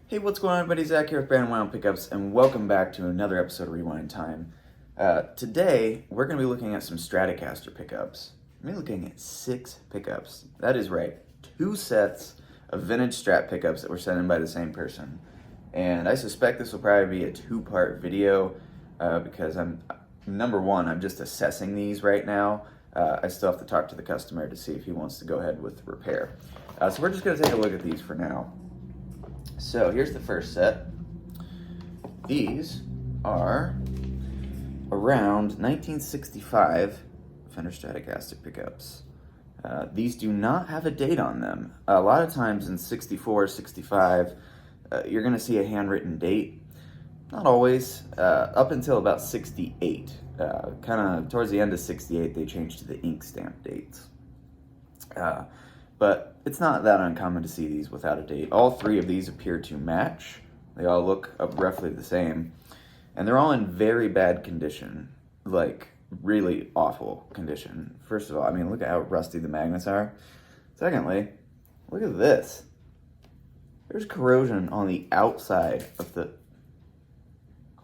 Hey, what's going on, everybody? Zach here with Brandon Wild Pickups, and welcome back to another episode of Rewind Time. Today, we're going to be looking at some Stratocaster pickups. We're looking at 6 pickups. That is right, 2 sets of vintage Strat pickups that were sent in by the same person. And I suspect this will probably be a 2-part video because number one, I'm just assessing these right now. I still have to talk to the customer to see if he wants to go ahead with the repair. So we're just going to take a look at these for now. So here's the first set. These are around 1965 Fender Stratocaster pickups. These do not have a date on them. A lot of times in 64, 65, you're going to see a handwritten date. Not always. Up until about 68. Kind of towards the end of 68, they changed to the ink stamp dates. But it's not that uncommon to see these without a date. All 3 of these appear to match. They all look roughly the same. And they're all in very bad condition. Like, really awful condition. First of all, I mean, look at how rusty the magnets are. Secondly, look at this. There's corrosion on the outside of the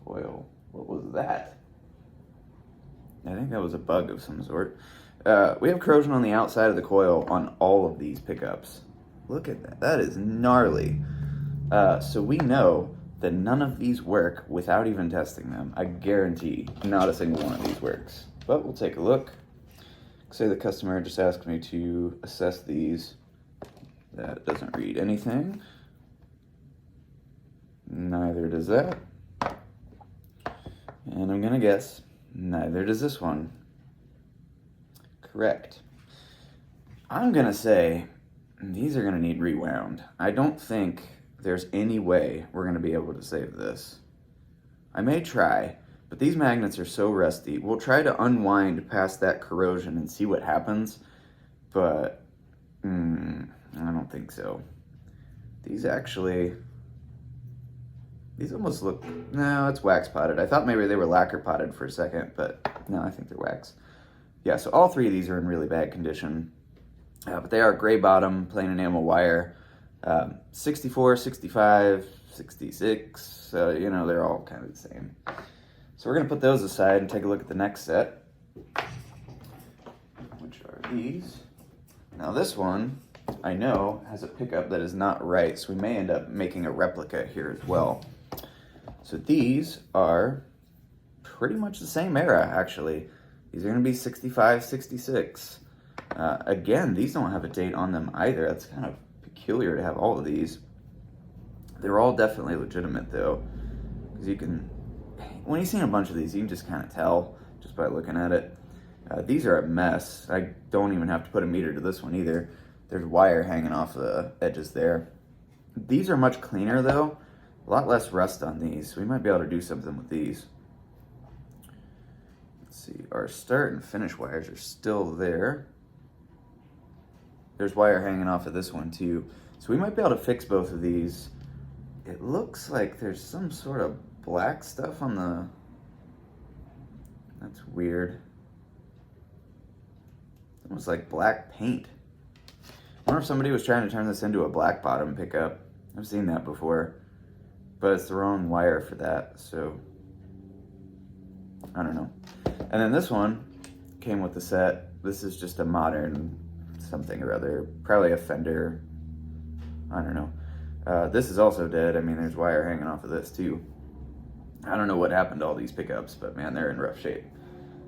coil. What was that? I think that was a bug of some sort. We have corrosion on the outside of the coil on all of these pickups. Look at that. That is gnarly. So we know that none of these work without even testing them. I guarantee not a single one of these works. But we'll take a look. Say the customer just asked me to assess these. That doesn't read anything. Neither does that. And I'm gonna guess neither does this one. Correct. I'm gonna say these are gonna need rewound. I don't think there's any way we're gonna be able to save this. I may try, but these magnets are so rusty. We'll try to unwind past that corrosion and see what happens, but I don't think so. These almost look, no, it's wax potted. I thought maybe they were lacquer potted for a second, but no, I think they're wax. Yeah, so all 3 of these are in really bad condition, but they are gray bottom, plain enamel wire, 64, 65, 66, so, you know, they're all kind of the same. So we're going to put those aside and take a look at the next set, which are these. Now this one, I know, has a pickup that is not right, so we may end up making a replica here as well. So these are pretty much the same era, actually. These are going to be 65, 66. Again, these don't have a date on them either. That's kind of peculiar to have all of these. They're all definitely legitimate, though. Because you can, when you've seen a bunch of these, you can just kind of tell just by looking at it. These are a mess. I don't even have to put a meter to this one either. There's wire hanging off the edges there. These are much cleaner, though. A lot less rust on these. So we might be able to do something with these. Let's see, our start and finish wires are still there. There's wire hanging off of this one too. So we might be able to fix both of these. It looks like there's some sort of black stuff on the, that's weird. Almost like black paint. I wonder if somebody was trying to turn this into a black bottom pickup. I've seen that before, but it's the wrong wire for that, so I don't know. And then this one came with the set. This is just a modern something or other, probably a Fender, I don't know. This is also dead. I mean, there's wire hanging off of this too. I don't know what happened to all these pickups, but man, they're in rough shape.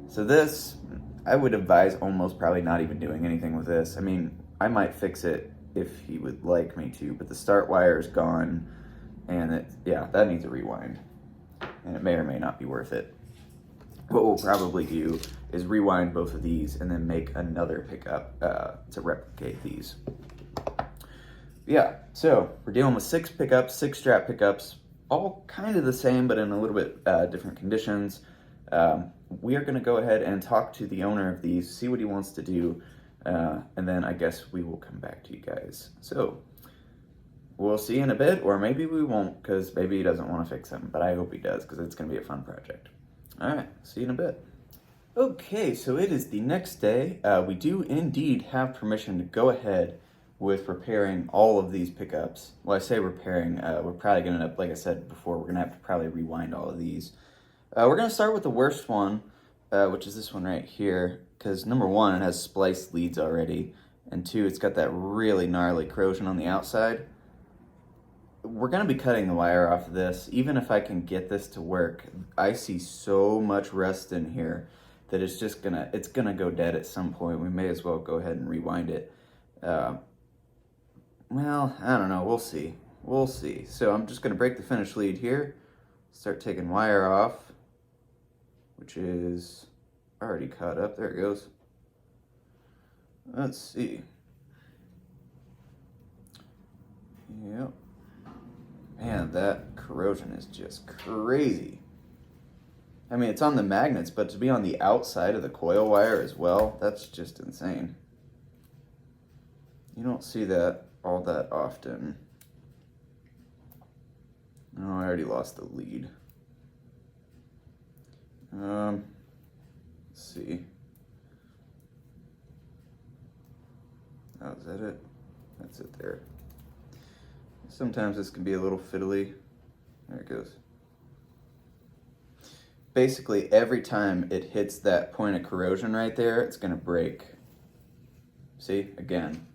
So this, I would advise almost probably not even doing anything with this. I mean, I might fix it if he would like me to, but the start wire is gone, and yeah, that needs a rewind, and it may or may not be worth it. What we'll probably do is rewind both of these and then make another pickup to replicate these. Yeah, so we're dealing with 6 pickups, 6 Strat pickups, all kind of the same, but in a little bit different conditions. We are going to go ahead and talk to the owner of these, see what he wants to do, and then I guess we will come back to you guys. So we'll see in a bit, or maybe we won't, because maybe he doesn't want to fix them, but I hope he does, because it's going to be a fun project. All right, see you in a bit. Okay, so it is the next day. We do indeed have permission to go ahead with repairing all of these pickups. Well, I say repairing, we're probably gonna, like I said before, we're gonna have to probably rewind all of these. We're gonna start with the worst one, which is this one right here, because number one, it has spliced leads already, and two, it's got that really gnarly corrosion on the outside. We're gonna be cutting the wire off of this. Even if I can get this to work, I see so much rust in here that it's just gonna go dead at some point. We may as well go ahead and rewind it. Well, I don't know, we'll see. We'll see. So I'm just gonna break the finished lead here, start taking wire off, which is already caught up. There it goes. Let's see. Yep. Man, that corrosion is just crazy. I mean, it's on the magnets, but to be on the outside of the coil wire as well, that's just insane. You don't see that all that often. Oh, I already lost the lead. Let's see. Oh, is that it? That's it there. Sometimes this can be a little fiddly. There it goes. Basically, every time it hits that point of corrosion right there, it's gonna break. See, again.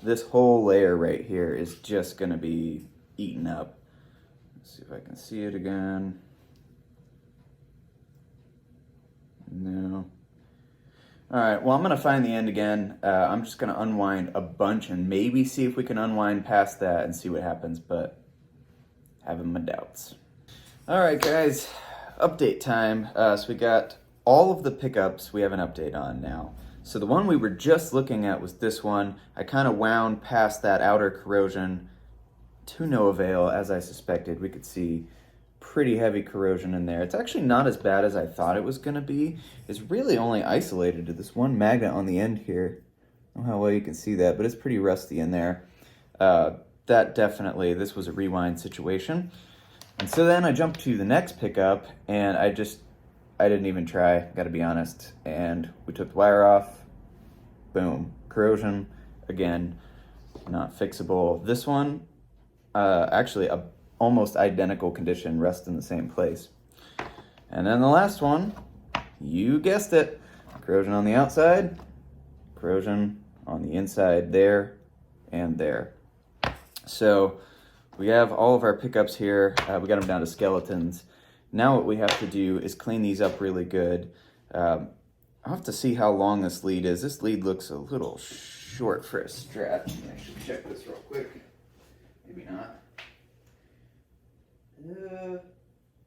This whole layer right here is just gonna be eaten up. Let's see if I can see it again. No. All right, well, I'm gonna find the end again. I'm just gonna unwind a bunch and maybe see if we can unwind past that and see what happens, but having my doubts. All right, guys, update time. So we got all of the pickups we have an update on now. So the one we were just looking at was this one. I kind of wound past that outer corrosion to no avail, as I suspected. We could see pretty heavy corrosion in there. It's actually not as bad as I thought it was gonna be. It's really only isolated to this one magnet on the end here. I don't know how well you can see that, but it's pretty rusty in there. That definitely, this was a rewind situation. And so then I jumped to the next pickup, and I didn't even try, gotta be honest. And we took the wire off, boom, corrosion, again, not fixable. This one, actually a almost identical condition, rust in the same place. And then the last one, you guessed it, corrosion on the outside, corrosion on the inside there and there. So we have all of our pickups here. We got them down to skeletons. Now what we have to do is clean these up really good. I'll have to see how long this lead is. This lead looks a little short for a Strat. I should check this real quick. Maybe not.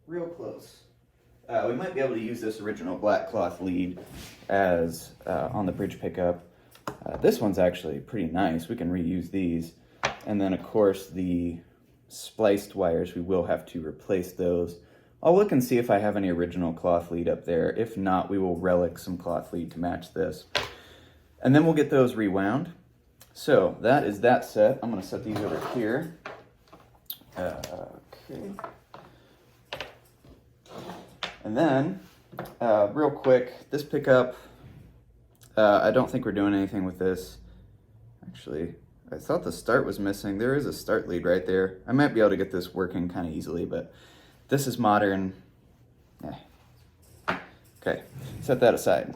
Real close. We might be able to use this original black cloth lead as on the bridge pickup. This one's actually pretty nice. We can reuse these. And then of course the spliced wires, we will have to replace those. I'll look and see if I have any original cloth lead up there. If not, we will relic some cloth lead to match this. And then we'll get those rewound. So that is that set. I'm gonna set these over here. Okay. And then, real quick, this pickup, I don't think we're doing anything with this. Actually, I thought the start was missing. There is a start lead right there. I might be able to get this working kind of easily, but this is modern. Okay, set that aside.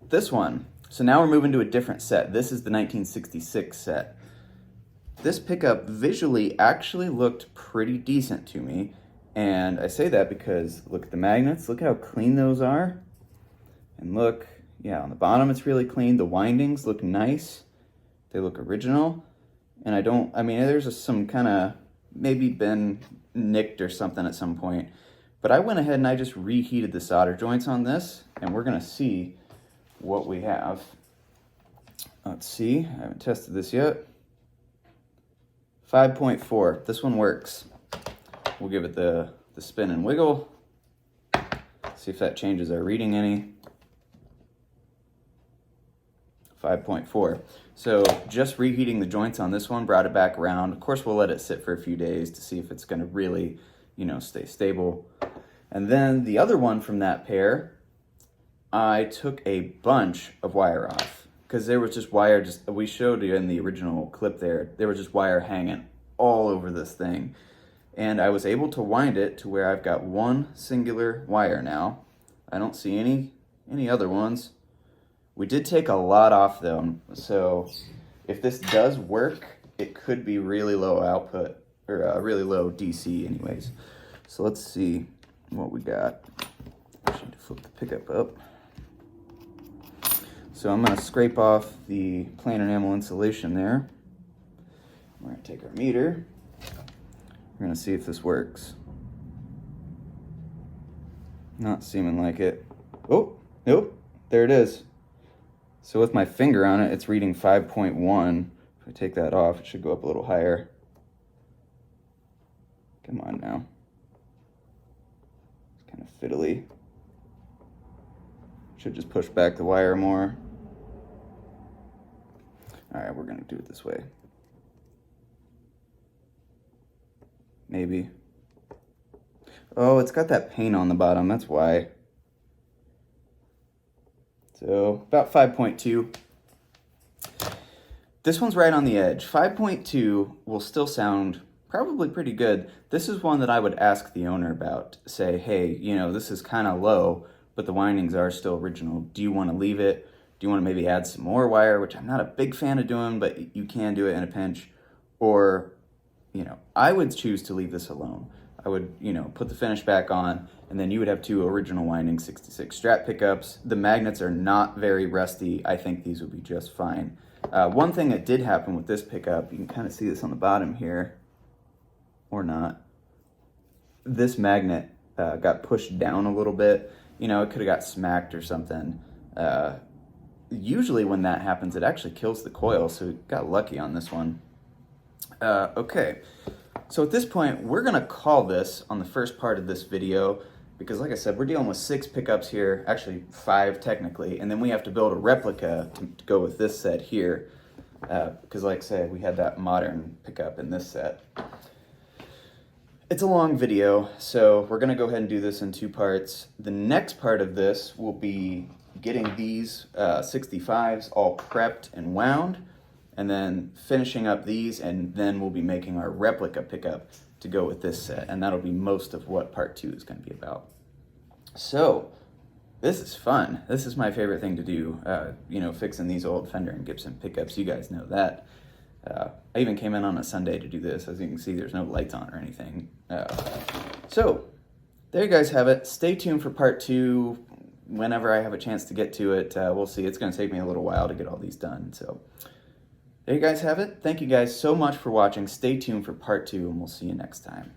This one, so now we're moving to a different set. This is the 1966 set. This pickup visually actually looked pretty decent to me. And I say that because look at the magnets, look how clean those are. And look, yeah, on the bottom it's really clean. The windings look nice. They look original. And I mean, there's some kind of, maybe been nicked or something at some point. But I went ahead and I just reheated the solder joints on this, and we're gonna see what we have. Let's see, I haven't tested this yet. 5.4, this one works. We'll give it the spin and wiggle. See if that changes our reading any. 5.4. So just reheating the joints on this one brought it back around. Of course, we'll let it sit for a few days to see if it's gonna really, stay stable. And then the other one from that pair, I took a bunch of wire off. because there was just wire, we showed you in the original clip there was just wire hanging all over this thing. And I was able to wind it to where I've got one singular wire now. I don't see any other ones. We did take a lot off though, so if this does work, it could be really low output, or really low DC anyways. So let's see what we got. I need to flip the pickup up. So I'm going to scrape off the plain enamel insulation there. We're going to take our meter. We're going to see if this works. Not seeming like it. Oh, nope, there it is. So with my finger on it, it's reading 5.1. If I take that off, it should go up a little higher. Come on now. It's kind of fiddly. Should just push back the wire more. All right, we're gonna do it this way. Maybe. Oh, it's got that paint on the bottom, that's why. So about 5.2. This one's right on the edge. 5.2 will still sound probably pretty good. This is one that I would ask the owner about. Say, hey, you know, this is kind of low, but the windings are still original. Do you want to leave it? Do you want to maybe add some more wire, which I'm not a big fan of doing, but you can do it in a pinch. Or, you know, I would choose to leave this alone. I would, you know, put the finish back on, and then you would have two original winding 66 Strat pickups. The magnets are not very rusty. I think these would be just fine. One thing that did happen with this pickup, you can kind of see this on the bottom here, or not. This magnet got pushed down a little bit. You know, it could have got smacked or something. Usually when that happens, it actually kills the coil, so we got lucky on this one. Okay, so at this point, we're gonna call this on the first part of this video, because like I said, we're dealing with 6 pickups here, actually 5 technically, and then we have to build a replica to go with this set here, because like I said, we had that modern pickup in this set. It's a long video, so we're gonna go ahead and do this in 2 parts. The next part of this will be getting these 65s all prepped and wound, and then finishing up these, and then we'll be making our replica pickup to go with this set, and that'll be most of what part 2 is going to be about. So this is fun. This is my favorite thing to do, you know, fixing these old Fender and Gibson pickups. You guys know that. I even came in on a Sunday to do this. As you can see, there's no lights on or anything. So there you guys have it. Stay tuned for part 2. Whenever I have a chance to get to it, we'll see. It's going to take me a little while to get all these done. So there you guys have it. Thank you guys so much for watching. Stay tuned for part 2, and we'll see you next time.